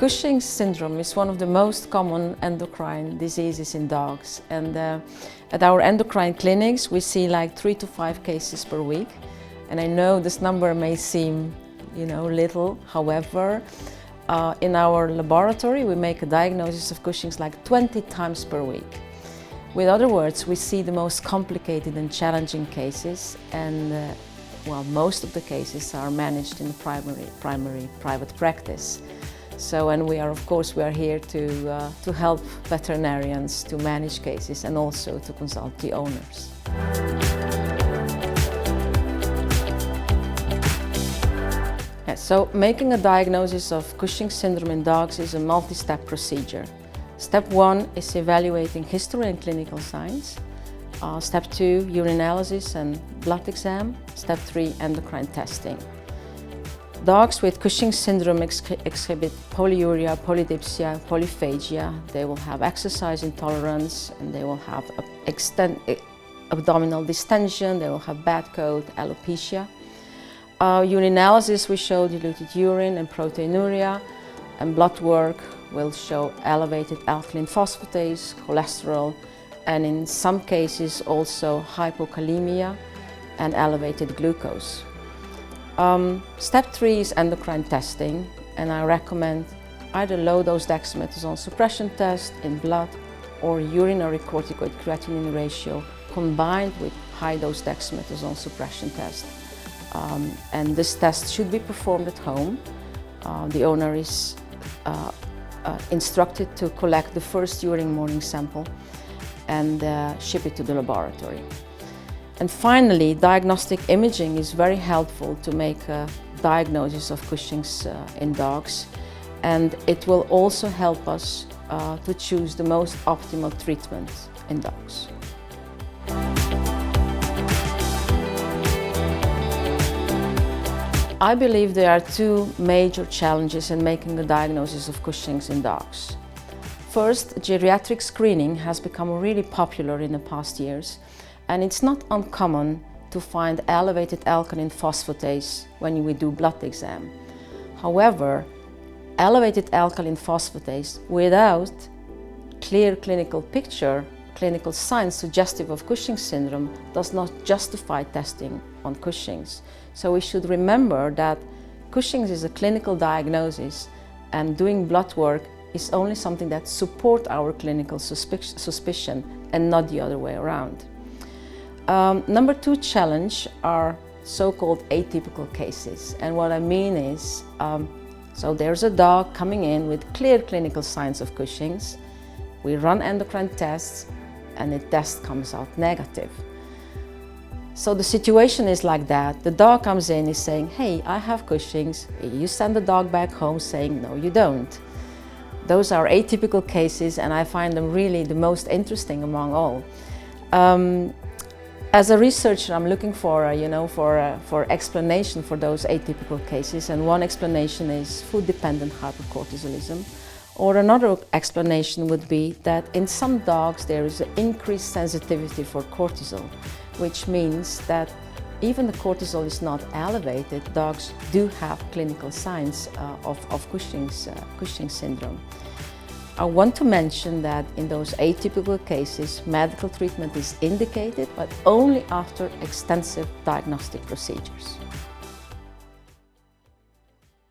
Cushing syndrome is one of the most common endocrine diseases in dogs, and at our endocrine clinics we see like 3 to 5 cases per week. And I know this number may seem, little. However, in our laboratory we make a diagnosis of Cushing's like 20 times per week. With other words, we see the most complicated and challenging cases, and most of the cases are managed in primary private practice. So, and we are here to help veterinarians to manage cases and also to consult the owners. So, making a diagnosis of Cushing syndrome in dogs is a multi-step procedure. Step 1 is evaluating history and clinical signs. Step 2, urinalysis and blood exam. Step 3, endocrine testing. Dogs with Cushing syndrome exhibit polyuria, polydipsia, polyphagia. They will have exercise intolerance, and they will have abdominal distension. They will have bad coat, alopecia. Urinalysis will show diluted urine and proteinuria, and blood work will show elevated alkaline phosphatase, cholesterol, and in some cases also hypokalemia and elevated glucose. Step 3 is endocrine testing, and I recommend either low-dose dexamethasone suppression test in blood or urinary corticoid creatinine ratio combined with high-dose dexamethasone suppression test. And this test should be performed at home. The owner is instructed to collect the first urine morning sample and ship it to the laboratory. And finally, diagnostic imaging is very helpful to make a diagnosis of Cushing's in dogs, and it will also help us to choose the most optimal treatment in dogs. I believe there are 2 major challenges in making the diagnosis of Cushing's in dogs. First, geriatric screening has become really popular in the past years, and it's not uncommon to find elevated alkaline phosphatase when we do blood exam. However, elevated alkaline phosphatase without clear clinical picture, clinical signs suggestive of Cushing syndrome does not justify testing on Cushing's. So we should remember that Cushing's is a clinical diagnosis, and doing blood work is only something that supports our clinical suspicion and not the other way around. Number 2 challenge are so-called atypical cases. And what I mean is, so there's a dog coming in with clear clinical signs of Cushing's. We run endocrine tests and the test comes out negative. So the situation is like that. The dog comes in, is saying, hey, I have Cushing's. You send the dog back home saying, no, you don't. Those are atypical cases, and I find them really the most interesting among all. As a researcher, I'm looking for explanation for those atypical cases, and one explanation is food-dependent hypercortisolism, or another explanation would be that in some dogs there is an increased sensitivity for cortisol, which means that even the cortisol is not elevated, dogs do have clinical signs of Cushing syndrome. I want to mention that in those atypical cases, medical treatment is indicated, but only after extensive diagnostic procedures.